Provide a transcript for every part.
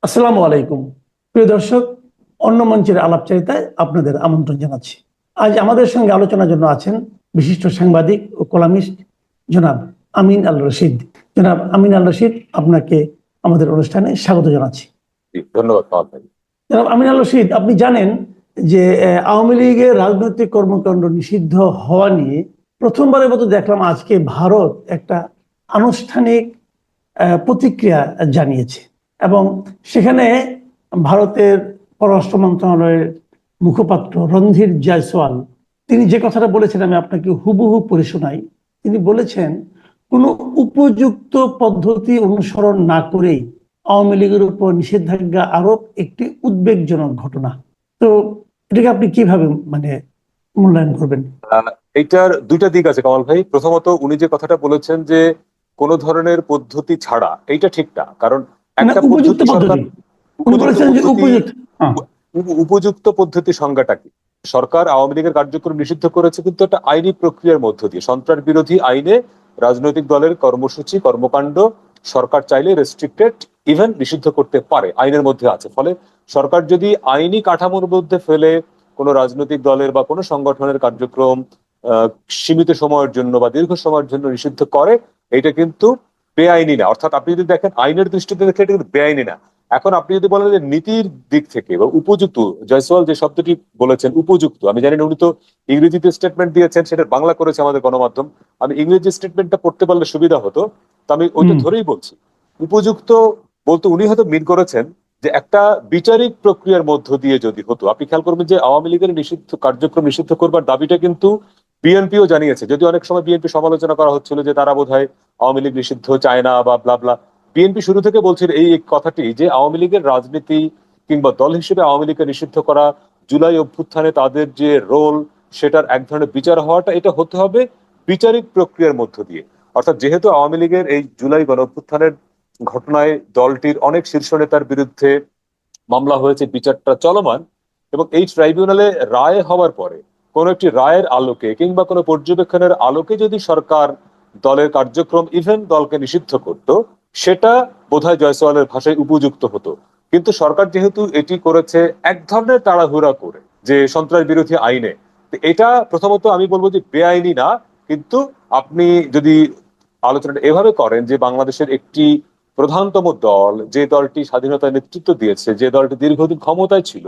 আসসালামু আলাইকুম। প্রিয় দর্শক, অন্য মঞ্চের আলাপচারিতায় আপনাদের আমন্ত্রণ জানাচ্ছি। আজ আমাদের সঙ্গে আলোচনার জন্য আছেন বিশিষ্ট সাংবাদিক ও কলামিস্ট জনাব আমিন আল রশিদ। জনাব আমিন আল রশিদ, আপনাকে আমাদের অনুষ্ঠানে স্বাগত জানাচ্ছি। ধন্যবাদ পাওয়া ভাই। জনাব আমিন আল রশিদ, আপনি জানেন যে আওয়ামী লীগের রাজনৈতিক কর্মকাণ্ড নিষিদ্ধ হওয়া নিয়ে প্রথমবারের মতো দেখলাম আজকে ভারত একটা আনুষ্ঠানিক প্রতিক্রিয়া জানিয়েছে এবং সেখানে ভারতের পররাষ্ট্র মন্ত্রণালয়ের মুখপাত্র রণধীর জয়সওয়াল তিনি যে কথাটা বলেছেন আমি আপনাকে হুবহু পড়ে শোনাই। তিনি বলেছেন, কোনো উপযুক্ত পদ্ধতি অনুসরণ না করেই আওয়ামী লীগের উপর নিষেধাজ্ঞা আরোপ একটি উদ্বেগজনক ঘটনা। তো এটাকে আপনি কিভাবে মূল্যায়ন করবেন? এইটার দুইটা দিক আছে কামাল ভাই। প্রথমত উনি যে কথাটা বলেছেন যে কোন ধরনের পদ্ধতি ছাড়া, এইটা ঠিক না। কারণ একটা উপযুক্ত পদ্ধতি সরকার পদ্ধতি উনি বলেছেন যে উপযুক্ত। উপযুক্ত পদ্ধতি সংজ্ঞাটা কি? সরকার আওয়ামী লীগের কার্যক্রম নিষিদ্ধ করেছে কিন্তু একটা আইনি প্রক্রিয়ার মধ্য দিয়ে। সন্ত্রাস বিরোধী আইনে রাজনৈতিক দলের কর্মসূচি কর্মকাণ্ড সরকার চাইলে রেস্ট্রিক্টেড ইভেন নিষিদ্ধ করতে পারে, আইনের মধ্যে আছে। ফলে সরকার যদি আইনি কাঠামোর মধ্যে ফেলে কোনো রাজনৈতিক দলের বা কোনো সংগঠনের কার্যক্রম সীমিত সময়ের জন্য বা দীর্ঘ সময়ের জন্য নিষিদ্ধ করে, এটা কিন্তু বেআইনি না। অর্থাৎ আপনি যদি দেখেন আইনের দৃষ্টিতে দেখে এটা কিন্তু বেআইনি না। এখন আপনি যদি বলেন যে নীতির দিক থেকে বা উপযুক্ত, জয়সওয়াল যে শব্দটি বলেছেন উপযুক্ত, আমি জানি না উনি তো ইংরেজিতে স্টেটমেন্ট দিয়েছেন, সেটা বাংলা করেছে আমাদের গণমাধ্যম। আমি ইংরেজি স্টেটমেন্টটা পড়তে পারলে সুবিধা হতো, তো আমি ওইটা ধরেই বলছি। উপযুক্ত বলতে উনি হয়তো মিন করেছেন যে একটা বিচারিক প্রক্রিয়ার মধ্য দিয়ে যদি হতো। আপনি খেয়াল করবেন যে আওয়ামী লীগের নিষিদ্ধ কার্যক্রম নিষিদ্ধ করবার দাবিটা কিন্তু বিএনপিও জানিয়েছে। যদিও অনেক সময় বিএনপি সমালোচনা করা হচ্ছিল যে তারা বোধহয় আওয়ামী লীগ নিষিদ্ধ চায় না বা ব্লাবলা। বিএনপি শুরু থেকে বলছিল এই কথাটি যে আওয়ামী লীগের রাজনীতি কিংবা দল হিসেবে আওয়ামী লীগকে নিষিদ্ধ করা, জুলাই অভ্যুত্থানে তাদের যে রোল সেটার এক ধরনের বিচার হওয়াটা, এটা হতে হবে বিচারিক প্রক্রিয়ার মধ্য দিয়ে। অর্থাৎ যেহেতু আওয়ামী লীগের এই জুলাই গণ অভ্যুত্থানের ঘটনায় দলটির অনেক শীর্ষ নেতার বিরুদ্ধে মামলা হয়েছে, বিচারটা চলমান, এবং এই ট্রাইব্যুনালে রায় হওয়ার পরে কোন একটি রায়ের আলোকে কিংবা কোনো পর্যবেক্ষণের আলোকে যদি সরকার দলের কার্যক্রম ইভেন দলকে নিষিদ্ধ করত, সেটা বোধহয় জয়সওয়ালের ভাষায় উপযুক্ত হতো। কিন্তু সরকার যেহেতু এটি করেছে এক ধরনের তাড়াহুড়া করে, যে সন্ত্রাস বিরোধী আইনে, এটা প্রথমত আমি বলবো যে বেআইনি না। কিন্তু আপনি যদি আলোচনাটা এভাবে করেন যে বাংলাদেশের একটি প্রধানতম দল, যে দলটি স্বাধীনতার নেতৃত্ব দিয়েছে, যে দলটি দীর্ঘদিন ক্ষমতায় ছিল,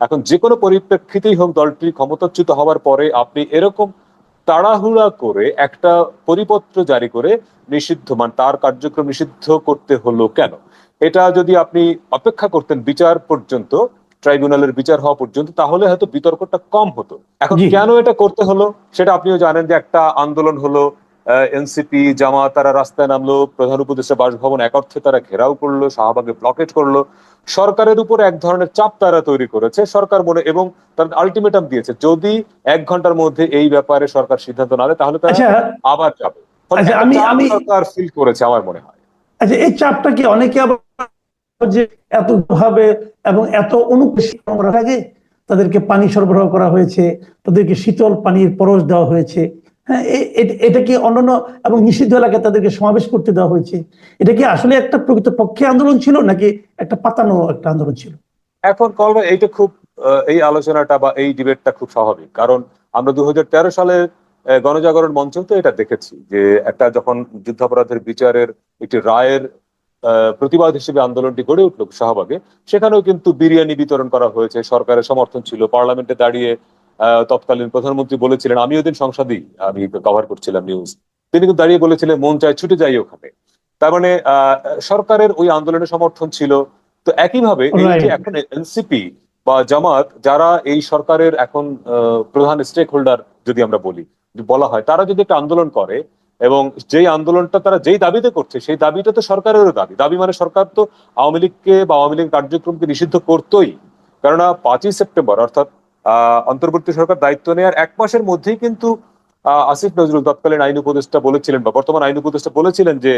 এখন যে কোনো পরিপ্রেক্ষিতেই হোক দলটি ক্ষমতাচ্যুত হওয়ার পরে আপনি এরকম তাড়াহুড়া করে একটা পরিপত্র জারি করে নিষিদ্ধ তার কার্যক্রম নিষিদ্ধ করতে হলো কেন? এটা যদি আপনি অপেক্ষা করতেন বিচার পর্যন্ত, ট্রাইব্যুনালের বিচার হওয়া পর্যন্ত, তাহলে হয়তো বিতর্কটা কম হতো। এখন কেন এটা করতে হলো সেটা আপনিও জানেন, যে একটা আন্দোলন হলো, এনসিপি জামাত তারা রাস্তায় নামলো, প্রধান উপদেষ্টা বাসভবন এক অর্থে তারা ঘেরাও করলো, শাহবাগে ব্লকেট করলো। সরকারের উপর এক ধরনের চাপ তারা তৈরি করেছে সরকার মনে, এবং তারা আলটিমেটাম দিয়েছে যদি 1 ঘন্টার মধ্যে এই ব্যাপারে সরকার সিদ্ধান্ত না নেয় তাহলে তারা আবার যাবে। আমি সরকার ফিল করেছে আমার মনে হয়। আচ্ছা, এই চাপটা কি অনেকে আবার যে এত ভাবে এবং এত অনুপ্রেশে তাদেরকে পানি সরবরাহ করা হয়েছে, তাদেরকে শীতল পানির পরশ দেওয়া হয়েছে, হ্যাঁ, এটা কি অন্যান্য এবং নিষিদ্ধ এলাকায় তাদেরকে সমাবেশ করতে দেওয়া হয়েছে, এটা কি আসলে একটা প্রকৃতপক্ষে আন্দোলন ছিল নাকি একটা পাতানো একটা আন্দোলন ছিল? এখন কলবা এইটা খুব এই আলোচনাটা বা এই ডিবেটটা খুব স্বাভাবিক, কারণ আমরা 2013 সালের গণজাগরণ মঞ্চে তো এটা দেখেছি যে একটা যখন যুদ্ধাপরাধের বিচারের একটি রায়ের প্রতিবাদ হিসেবে আন্দোলনটি গড়ে উঠল শাহবাগে, সেখানেও কিন্তু বিরিয়ানি বিতরণ করা হয়েছে, সরকারের সমর্থন ছিল। পার্লামেন্টে দাঁড়িয়ে তৎকালীন প্রধানমন্ত্রী বলেছিলেন, আমি ওদিন সংসদেই আমি কভার করছিলাম নিউজ, তিনি কিন্তু দাঁড়িয়ে বলেছিলেন মন চায় ছুটে যাই ওখানে। তার মানে সরকারের ওই আন্দোলনের সমর্থন ছিল। তো একইভাবে এই যে এখন এনসিপি বা জামাত, যারা এই সরকারের এখন প্রধান স্টেক হোল্ডার যদি আমরা বলা হয়, তারা যদি একটা আন্দোলন করে এবং যেই আন্দোলনটা তারা যেই দাবিতে করছে, সেই দাবিটা তো সরকারেরও দাবি মানে সরকার তো আওয়ামী লীগকে বা আওয়ামী লীগ কার্যক্রমকে নিষিদ্ধ করতোই। কেননা 5ই সেপ্টেম্বর অর্থাৎ অন্তর্বর্তী সরকার দায়িত্ব নেওয়ার 1 মাসের মধ্যেই কিন্তু আসিফ নজরুল তৎকালীন আইন উপদেষ্টা বলেছিলেন, বা বর্তমান আইন উপদেষ্টা বলেছিলেন যে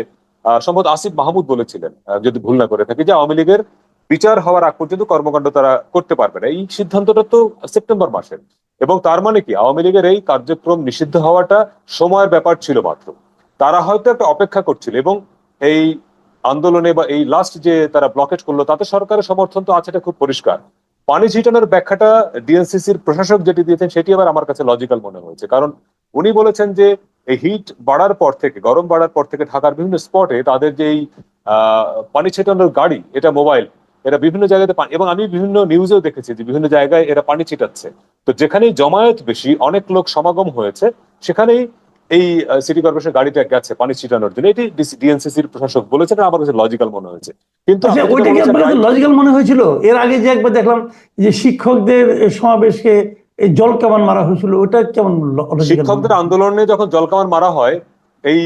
সম্ভবত আসিফ মাহমুদ বলেছিলেন যদি ভুল না করে থাকি, যে আওয়ামী লীগের বিচার হওয়ার আগ পর্যন্ত কর্মকাণ্ড তারা করতে পারবে না। এই সিদ্ধান্তটা তো সেপ্টেম্বর মাসের, এবং তার মানে কি আওয়ামী লীগের এই কার্যক্রম নিষিদ্ধ হওয়াটা সময়ের ব্যাপার ছিল মাত্র। তারা হয়তো একটা অপেক্ষা করছিল, এবং এই আন্দোলনে বা এই লাস্ট যে তারা ব্লকেট করলো তাতে সরকারের সমর্থন তো আছে, এটা খুব পরিষ্কার। পানি ছিটানোর ব্যাখ্যাটা ডিএনসিসির প্রশাসক যেটি দিয়েছেন সেটি আবার আমার কাছে লজিক্যাল মনে হয়েছে, কারণ উনি বলেছেন যে এই হিট বাড়ার পর থেকে, গরম বাড়ার পর থেকে ঢাকার বিভিন্ন স্পটে তাদের যে এই পানি ছিটানোর গাড়ি, এটা মোবাইল, এরা বিভিন্ন জায়গাতে এবং আমি বিভিন্ন নিউজেও দেখেছি যে বিভিন্ন জায়গায় এরা পানি ছিটাচ্ছে। তো যেখানেই জমায়েত বেশি, অনেক লোক সমাগম হয়েছে, সেখানেই এই সিটি কর্পোরেশন গাড়িটা গেছে পানি ছিটানোর জন্য। এটি ডিএনসিসির প্রশাসক বলেছেন, আমার কাছে লজিক্যাল মনে হয়েছে। কিন্তু আচ্ছা, আপনি যেটা ওইটা কি বলেছেন আপনার কাছে রাইট, লজিক্যাল মনে হয়েছিল? এর আগে যে একবার দেখলাম যে শিক্ষকদের সমাবেশকে এই জল কামান মারা হয়েছিল, ওটা কেমন লজিক্যাল মনে শিক্ষকদের হয়েছিল? আন্দোলনে যখন জলকামান মারা হয়, এই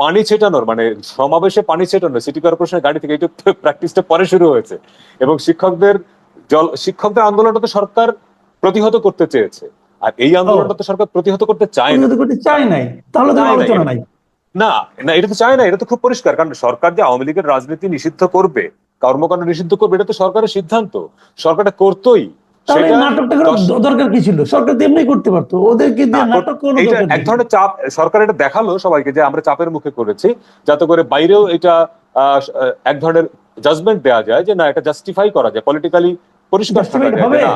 পানি ছেটানোর মানে সমাবেশে পানি ছেটানো সিটি কর্পোরেশনের গাড়ি থেকে, এটা প্র্যাকটিসটা পরে শুরু হয়েছে। এবং শিক্ষকদের আন্দোলনটা তো সরকার প্রতিহত করতে চেয়েছে, আর এই আন্দোলনটা ও, তো সরকার প্রতিহত করতে চায় না। প্রতিহত করতে চাই নাই, তাহলে তো চায় না আলোচনা নাই। না, না, এটা তো চায় না, এটা তো খুব পরিষ্কার। কারণ সরকার যে আওয়ামী লীগের রাজনীতি নিষিদ্ধ করবে, কর্মকাণ্ড নিষিদ্ধ করবে, এটা তো সরকারের সিদ্ধান্ত, সরকারটা করতোই। তাহলে এই সেটা নাটকটা করার 10 দরকার কি ছিল? সরকার তো এমনি করতে পারতো, ওদেরকে না দিয়ে নাটক কোনো এইটা দরকার এক নেই। ধরনের চাপ, সরকার এটা দেখালো সবাইকে যে আমরা চাপের মুখে করেছি, যাতে করে বাইরেও এটা এক ধরনের জাজমেন্ট দেওয়া যায় যে না, এটা জাস্টিফাই করা যায়, পলিটিক্যালি পরিষ্কার থাকা জাস্টিফাইড যায় যে হবে? না।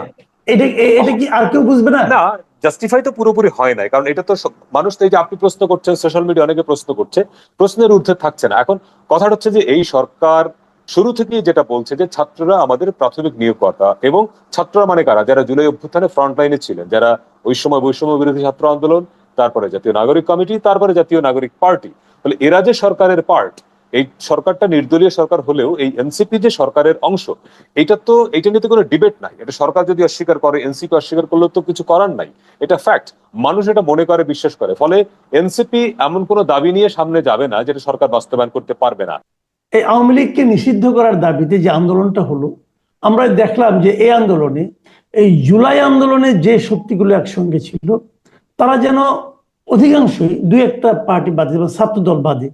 এটা কি আর কেউ বুঝবে না? না, জাস্টিফাই তো পুরোপুরি হয় নাই, কারণ এটা তো মানুষ তো, এই যে আপনি প্রশ্ন করছেন, সোশ্যাল মিডিয়া অনেকে প্রশ্ন করছে, প্রশ্নের ঊর্ধ্বে থাকছে না। এখন কথাটা হচ্ছে যে এই সরকার শুরু থেকেই যেটা বলছে যে ছাত্ররা আমাদের প্রাথমিক নিয়োগকর্তা, এবং ছাত্ররা মানে কারা? যারা জুলাই অভ্যুত্থানে ফ্রন্ট লাইনে ছিলেন, যারা ওই সময় বৈষম্য বিরোধী ছাত্র আন্দোলন, তারপরে জাতীয় নাগরিক কমিটি, তারপরে জাতীয় নাগরিক পার্টি, বলে এরা যে সরকারের পার্ট। এই সরকারটা নির্দলীয় সরকার হলেও এই এনসিপি যে সরকারের অংশ, এটা নিয়ে তো কোনো ডিবেট নাই। এটা সরকার যদি অস্বীকার করে, এনসিপি অস্বীকার করলেও তো কিছু করার নাই, এটা ফ্যাক্ট। মানুষ এটা মনে করে, বিশ্বাস করে, ফলে এনসিপি এমন কোনো দাবি নিয়ে সামনে যাবে না যেটা সরকার বাস্তবায়ন করতে পারবে না। এই আওয়ামী লীগকে নিষিদ্ধ করার দাবিতে যে আন্দোলনটা হলো, আমরা দেখলাম যে এই আন্দোলনে, এই জুলাই আন্দোলনে যে শক্তিগুলো একসঙ্গে ছিল, তারা যেন অধিকাংশই, দুই একটা পার্টি বাদে, যেমন ছাত্র দল বাদে,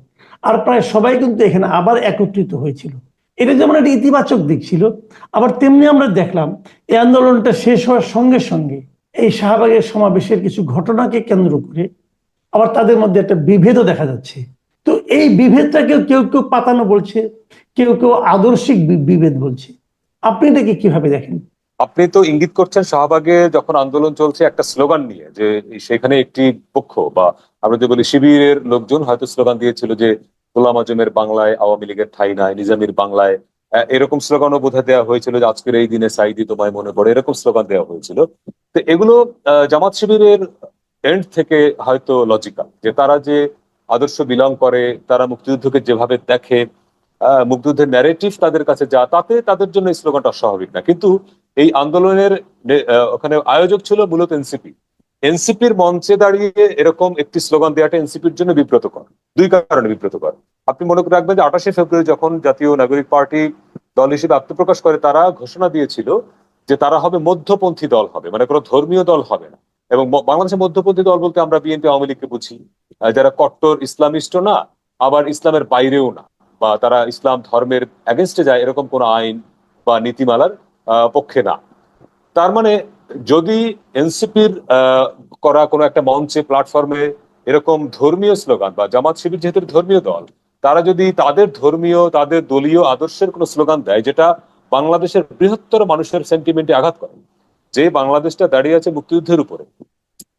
আর প্রায় সবাই কিন্তু এখানে আবার একত্রিত হয়েছিল। এটা যেমন একটা ইতিবাচক দিক ছিল, আবার তেমনি আমরা দেখলাম এই আন্দোলনটা শেষ হওয়ার সঙ্গে সঙ্গে এই শাহবাগের সমাবেশের কিছু ঘটনাকে কেন্দ্র করে আবার তাদের মধ্যে একটা বিভেদও দেখা যাচ্ছে। তো এই বিভেদটাকে কেউ কেউ পাতানো বলছে, কেউ কেউ আদর্শিক বিভেদ বলছে। আপনি এটাকে কিভাবে দেখেন? আপনি তো ইঙ্গিত করছেন শাহবাগে যখন আন্দোলন চলছে একটা স্লোগান নিয়ে, যে সেখানে একটি পক্ষ বা আমরা যে বলি শিবিরের লোকজন হয়তো স্লোগান দিয়েছিল যে গোলাম আজমের বাংলায় আওয়ামী লীগের ঠাঁই নাই, নিজামীর বাংলায়, এরকম স্লোগানও বোধহয় দেওয়া হয়েছিল যে আজকের এই দিনে সাইদি তোমায় মনে পড়ে, এরকম স্লোগান দেওয়া হয়েছিল। তো এগুলো জামাত শিবিরের এন্ড থেকে হয়তো লজিক্যাল, যে তারা যে আদর্শ বিলং করে, তারা মুক্তিযুদ্ধকে যেভাবে দেখে, মুক্তিযুদ্ধের ন্যারেটিভ তাদের কাছে যা, তাতে তাদের জন্য এই স্লোগানটা অস্বাভাবিক না। কিন্তু এই আন্দোলনের ওখানে আয়োজক ছিল মূলত এনসিপি। এনসিপির মঞ্চে দাঁড়িয়ে এরকম একটি স্লোগান দেওয়াটা এনসিপির জন্য বিব্রতকর, দুই কারণে বিব্রতকর। আপনি মনে করে রাখবেন যে 28শে ফেব্রুয়ারি যখন জাতীয় নাগরিক পার্টি দল হিসেবে আত্মপ্রকাশ করে, তারা ঘোষণা দিয়েছিল যে তারা হবে মধ্যপন্থী দল, হবে মানে কোনো ধর্মীয় দল হবে না। এবং বাংলাদেশের মধ্যপন্থী দল বলতে আমরা বিএনপি আওয়ামী লীগকে বুঝি, যারা কট্টর ইসলামিস্টও না, আবার ইসলামের বাইরেও না, বা তারা ইসলাম ধর্মের এগেনস্টে যায় এরকম কোন আইন বা নীতিমালার পক্ষে না। তার মানে যদি এনসিপির করা কোনো একটা মঞ্চে, প্ল্যাটফর্মে এরকম ধর্মীয় স্লোগান, বা জামাত শিবির যেহেতু ধর্মীয় দল, তারা যদি তাদের ধর্মীয়, তাদের দলীয় আদর্শের কোনো স্লোগান দেয় যেটা বাংলাদেশের বৃহত্তর মানুষের সেন্টিমেন্টে আঘাত করে, যে বাংলাদেশটা দাঁড়িয়ে আছে মুক্তিযুদ্ধের উপরে,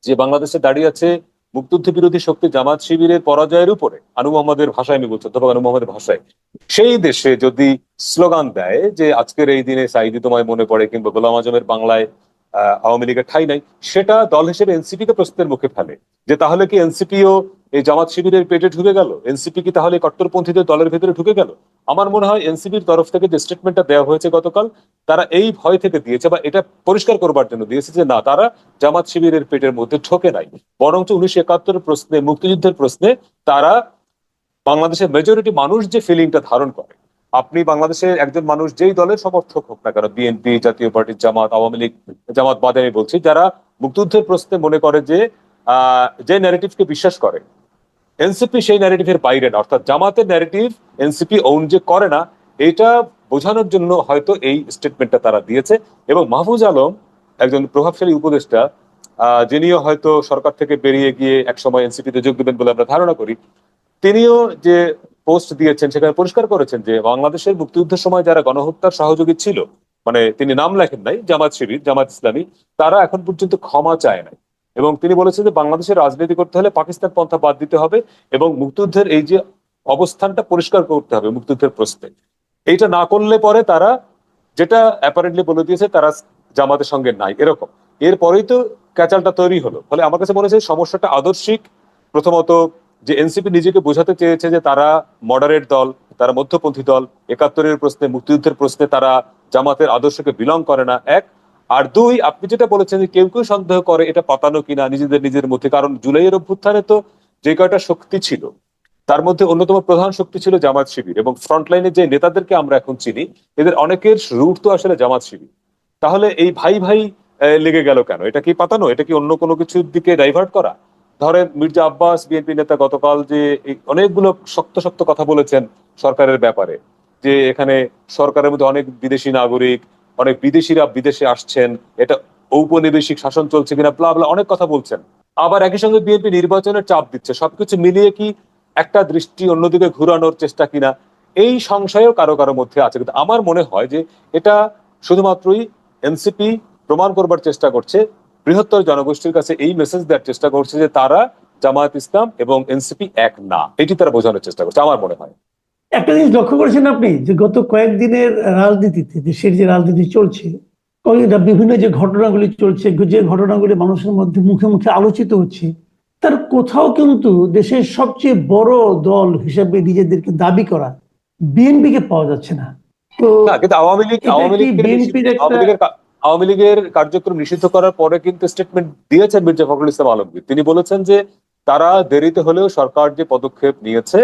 যে বাংলাদেশে দাঁড়িয়ে আছে মুক্তিযুদ্ধ বিরোধী শক্তি জামাত শিবিরের পরাজয়ের উপরে, আনু মোহাম্মদের ভাষায় আমি বলছি, অথবা আনু মোহাম্মদের ভাষায়, সেই দেশে যদি স্লোগান দেয় যে আজকের এই দিনে সাইদি তোমায় মনে পড়ে, কিংবা গোলাম আজমের বাংলায় আওয়ামী লীগের ঠাঁই নাই, সেটা দল হিসেবে এনসিপি কে প্রশ্নের মুখে ফেলে যে তাহলে কি এনসিপিও এই জামাত শিবিরের পেটে ঢুকে গেল? এনসিপি কি তাহলে কট্টরপন্থীদের দলের ভেতরে ঢুকে গেল? আমার মনে হয় এনসিপির তরফ থেকে যে স্টেটমেন্টটা দেওয়া হয়েছে গতকাল, তারা এই ভয় থেকে দিয়েছে, বা এটা পরিষ্কার করবার জন্য দিয়েছে যে না, তারা জামাত শিবিরের পেটের মধ্যে ঢোকে নাই, বরঞ্চ 1971 প্রশ্নে, মুক্তিযুদ্ধের প্রশ্নে তারা বাংলাদেশের মেজরিটি মানুষ যে ফিলিংটা ধারণ করে, আপনি বাংলাদেশের একজন মানুষ যেই দলের সমর্থক হোক না কেন, বিএনপি, জাতীয় পার্টি, জামাত, আওয়ামী লীগ, জামাত বাদে আমি বলছি, যারা মুক্তিযুদ্ধের প্রশ্নে মনে করে যে ন্যারেটিভকে বিশ্বাস করে, এনসিপি সেই ন্যারেটিভের বাইরে না, অর্থাৎ জামাতের ন্যারেটিভ এনসিপি ওন যে করে না, এটা বোঝানোর জন্য হয়তো এই স্টেটমেন্টটা তারা দিয়েছে। এবং মাহফুজ আলম, একজন প্রভাবশালী উপদেষ্টা, যিনিও হয়তো সরকার থেকে বেরিয়ে গিয়ে একসময় এনসিপিতে যোগ দেবেন বলে আমরা ধারণা করি, তিনিও যে পোস্ট দিয়েছেন সেখানে পরিষ্কার করেছেন যে বাংলাদেশের মুক্তিযুদ্ধের সময় যারা গণহত্যার সহযোগী ছিল, মানে তিনি নাম লেখেন নাই, জামাত শিবির, জামাত ইসলামী, তারা এখন পর্যন্ত ক্ষমা চায় নাই। এবং তিনি বলেছেন যে বাংলাদেশের রাজনীতি করতে হলে পাকিস্তান পন্থা বাদ দিতে হবে এবং মুক্তিযুদ্ধের এই যে অবস্থানটা পরিষ্কার করতে হবে মুক্তিযুদ্ধের প্রশ্নে। এইটা না করলে পরে তারা, যেটা অ্যাপারেন্টলি বলে দিয়েছে, তারা জামাতের সঙ্গে নাই, এরকম। এরপরেই তো ক্যাচালটা তৈরি হলো। ফলে আমার কাছে মনে হচ্ছে সমস্যাটা আদর্শিক। প্রথমত, যে এনসিপি নিজেকে বোঝাতে চেয়েছে যে তারা মডারেট দল, তারা মধ্যপন্থী দল, ৭১-এর প্রশ্নে, মুক্তিযুদ্ধের প্রশ্নে তারা জামাতের আদর্শকে বিলং করে না, এক। আর দুই, আপনি যেটা বলেছেন যে কেউ কেউ সন্দেহ করে এটা পাতানো কিনা নিজেদের মধ্যে, কারণ জুলাইয়ের অভ্যুত্থানে তো যে কয়টা শক্তি ছিল তার মধ্যে অন্যতম প্রধান শক্তি ছিল জামাত শিবির, এবং ফ্রন্টলাইনে যে নেতাদেরকে আমরা এখন চিনি এদের অনেকের রুট তো আসলে জামাত শিবির। তাহলে এই ভাই ভাই লেগে গেল কেন? এটা কি পাতানো? এটা কি অন্য কোনো কিছুর দিকে ডাইভার্ট করা? ধরেন মির্জা আব্বাস, বিএনপি নেতা, গতকাল যে অনেকগুলো শক্ত শক্ত কথা বলেছেন সরকারের ব্যাপারে, যে এখানে সরকারের মধ্যে অনেক বিদেশি নাগরিক, অনেক বিদেশিরা বিদেশে আসছেন, এটা ঔপনিবেশিক শাসন চলছে কিনা, ব্লা ব্লা অনেক কথা বলছেন। আবার একই সঙ্গে বিএনপি নির্বাচনের চাপ দিচ্ছে। সবকিছু মিলিয়ে কি একটা দৃষ্টি অন্যদিকে ঘুরানোর চেষ্টা কিনা, এই সংশয়ও কারো কারো মধ্যে আছে। কিন্তু আমার মনে হয় যে এটা শুধুমাত্রই এনসিপি প্রমাণ করবার চেষ্টা করছে, বৃহত্তর জনগোষ্ঠীর কাছে এই মেসেজ দেওয়ার চেষ্টা করছে যে তারা, জামায়াত ইসলাম এবং এনসিপি এক না, এটি তারা বোঝানোর চেষ্টা করছে আমার মনে হয়। একটা জিনিস লক্ষ্য করেছেন আপনি যে গত কয়েকদিনের রাজনীতিতে, দেশের যে রাজনীতি চলছে, বিভিন্ন যে ঘটনাগুলি চলছে, যে ঘটনাগুলি মানুষের মধ্যে মুখে মুখে আলোচিত হচ্ছে, তার কোথাও কিন্তু দেশের সবচেয়ে বড় দল হিসেবে নিজেদেরকে দাবি করা বিএনপি কে পাওয়া যাচ্ছে না। তো না, কিন্তু আওয়ামী লীগ, এটা কি বিএনপির একটা আওয়ামী লীগের কার্যক্রম নিষিদ্ধ করার পরে কিন্তু স্টেটমেন্ট দিয়েছেন মির্জা ফখরুল ইসলাম আলমগীর। তিনি বলেছেন যে তারা দেরিতে হলেও সরকার যে পদক্ষেপ নিয়েছে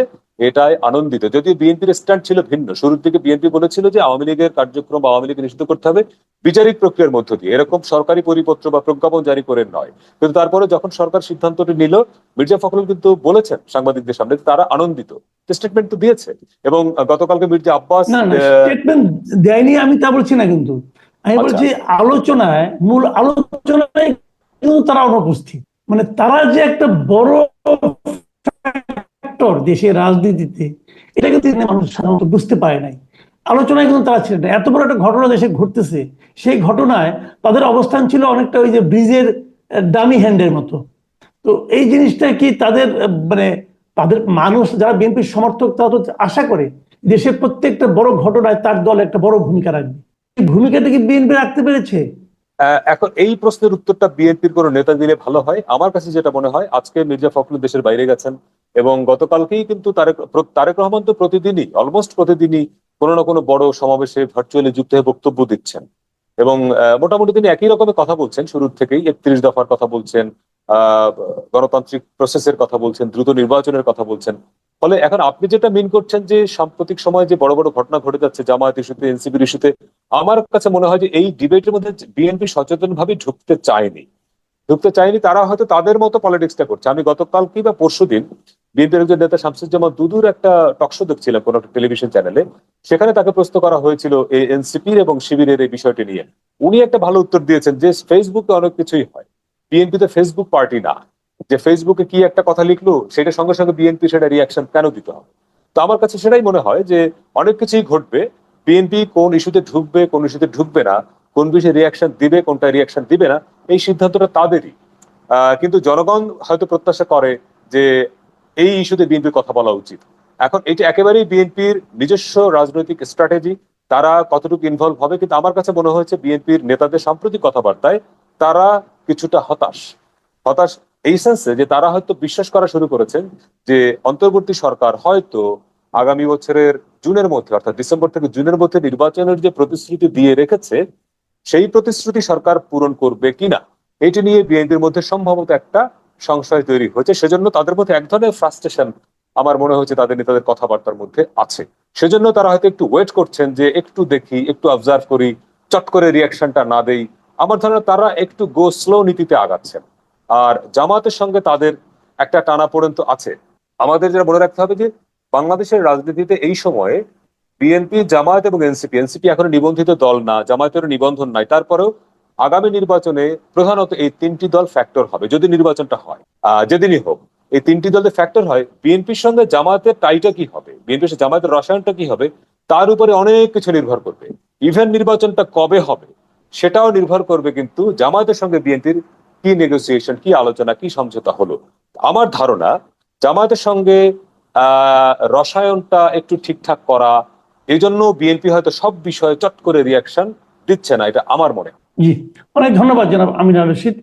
এটাই আনন্দিত। যদিও বিএনপির স্ট্যান্ড ছিল ভিন্ন। শুরুর দিকে বিএনপি বলেছিল যে আওয়ামী লীগের কার্যক্রম, আওয়ামী লীগকে নিষিদ্ধ করতে হবে বিচারিক প্রক্রিয়ার মধ্য দিয়ে, এরকম সরকারি পরিপত্র বা প্রজ্ঞাপন জারি করে নয়। কিন্তু তারপরে যখন সরকার সিদ্ধান্তটি নিল, মির্জা ফখরুল কিন্তু বলেছেন সাংবাদিকদের সামনে তারা আনন্দিত, স্টেটমেন্ট তো দিয়েছে। এবং গতকালকে মির্জা আব্বাস, না না, স্টেটমেন্ট দেয়নি আমি তা বলছি না, কিন্তু আমি আচ্ছা, বলছি আলোচনায়, মূল আলোচনায় কিন্তু তারা অনুপস্থিত। মানে তারা যে একটা বড় ফ্যাক্টর দেশের রাজনীতিতে, এটা কিন্তু মানুষ সাধারণত বুঝতে পারে নাই। আলোচনায় কিন্তু তারা ছিল না। এত বড় একটা ঘটনা দেশে ঘটতেছে, সেই ঘটনায় তাদের অবস্থান ছিল অনেকটা ওই যে ব্রিজের ডামি হ্যান্ডের মতো। তো এই জিনিসটা কি তাদের মানে তাদের মানুষ যারা বিএনপির সমর্থক তারা তো আশা করে দেশের প্রত্যেকটা বড় ঘটনায় তার দল একটা বড় ভূমিকা রাখবে। এই ভূমিকাটা কি বিএনপি রাখতে পেরেছে? এখন এই প্রশ্নের উত্তরটা বিএনপির কোন নেতা দিলে ভালো হয়। আমার কাছে যেটা মনে হয়, আজকে মির্জা ফখরুল দেশের বাইরে গেছেন এবং গতকালকেই কিন্তু তারেক রহমান তো প্রতিদিনই, অলমোস্ট প্রতিদিনই কোনো না কোনো বড় সমাবেশে ভার্চুয়ালি যুক্ত হয়ে বক্তব্য দিচ্ছেন। এবং মোটামুটি তিনি একই রকমের কথা বলছেন, শুরুর থেকেই ৩১ দফার কথা বলছেন, আহ গণতান্ত্রিক প্রসেসের কথা বলছেন, দ্রুত নির্বাচনের কথা বলছেন। ফলে এখন আপনি যেটা মিন করছেন যে সাম্প্রতিক সময়ে যে বড় বড় ঘটনা ঘটে যাচ্ছে জামায়াত ইস্যুতে, এনসিপির ইস্যুতে, আমার কাছে মনে হয় যে এই ডিবেটের মধ্যে বিএনপি সচেতন ভাবে ঢুকতে চায়নি। তারা হয়তো তাদের মতো পলিটিক্সটা করছে। আমি গতকালকেই বা পরশুদিন বিএনপির একজন নেতা শামসুজ্জামান দুদুর একটা টকশো দেখছিলাম কোন একটা টেলিভিশন চ্যানেলে। সেখানে তাকে প্রশ্ন করা হয়েছিল এই এনসিপির এবং শিবিরের এই বিষয়টি নিয়ে। উনি একটা ভালো উত্তর দিয়েছেন যে ফেসবুকে অনেক কিছুই হয়, বিএনপি তো ফেসবুক পার্টি না, যে ফেসবুকে কি একটা কথা লিখলো সেটা সঙ্গে সঙ্গে বিএনপি সেটা রিয়াকশন কেন দিতে হবে। তো আমার কাছে সেটাই মনে হয় যে অনেক কিছুই ঘটবে, বিএনপি কোন ইস্যুতে ঢুকবে কোন ইস্যুতে ঢুকবে না, কোন বিষয়ে রিয়াকশন দিবে কোনটা রিয়াকশন দিবে না, এই সিদ্ধান্তটা তাদেরই। কিন্তু জনগণ হয়তো প্রত্যাশা করে যে এই ইস্যুতে বিএনপির কথা বলা উচিত। এখন এটা একেবারেই বিএনপির নিজস্ব রাজনৈতিক স্ট্র্যাটেজি, তারা কতটুকু ইনভলভ হবে। কিন্তু আমার কাছে মনে হয়েছে বিএনপির নেতাদের সাম্প্রতিক কথাবার্তায় তারা কিছুটা হতাশ হতাশ এই সেন্সে যে তারা হয়তো বিশ্বাস করা শুরু করেছেন যে অন্তর্বর্তী সরকার হয়তো আগামী বছরের জুনের মধ্যে, অর্থাৎ ডিসেম্বর থেকে জুনের মধ্যে নির্বাচনের যে প্রতিশ্রুতি দিয়ে রেখেছে সেই প্রতিশ্রুতি সরকার পূরণ করবে কিনা, এটি নিয়ে বিএনপির মধ্যে সম্ভবত একটা সংশয় তৈরি হয়েছে। সেজন্য তাদের মধ্যে এক ধরনের ফ্রাস্ট্রেশন আমার মনে হয়েছে তাদের নেতাদের কথাবার্তার মধ্যে আছে। সেজন্য তারা হয়তো একটু ওয়েট করছেন যে একটু দেখি, একটু অবজার্ভ করি, চট করে রিয়াকশনটা না দেই। আমার ধারণা তারা একটু গো স্লো নীতিতে আগাচ্ছেন। আর জামাতের সঙ্গে তাদের একটা টানাপোড়েন তো আছে। আমাদের যেটা মনে রাখতে হবে যে বাংলাদেশের রাজনীতিতে এই সময়ে বিএনপি, জামায়াত এবং এনসিপি এখনো নিবন্ধিত দল না, জামায়াতের নিবন্ধন নাই, তারপরেও আগামী নির্বাচনে প্রধানত এই তিনটি দল ফ্যাক্টর হবে যদি নির্বাচনটা হয়, যেদিনই হোক। এই তিনটি দলের ফ্যাক্টর হয়, বিএনপির সঙ্গে জামায়াতের টাইটা কি হবে, বিএনপির সঙ্গে জামায়াতের রসায়নটা কি হবে, তার উপরে অনেক কিছু নির্ভর করবে। ইভেন নির্বাচনটা কবে হবে সেটাও নির্ভর করবে কিন্তু জামায়াতের সঙ্গে বিএনপির কি নেগোসিয়েশন, কি আলোচনা, কি সমঝোতা হলো। আমার ধারণা জামায়াতের সঙ্গে রসায়নটা একটু ঠিকঠাক করা, এই জন্য বিএনপি হয়তো সব বিষয়ে চট করে রিয়াকশন দিচ্ছে না, এটা আমার মনে হয়। জি, অনেক ধন্যবাদ জনাব আমিনুর রশিদ।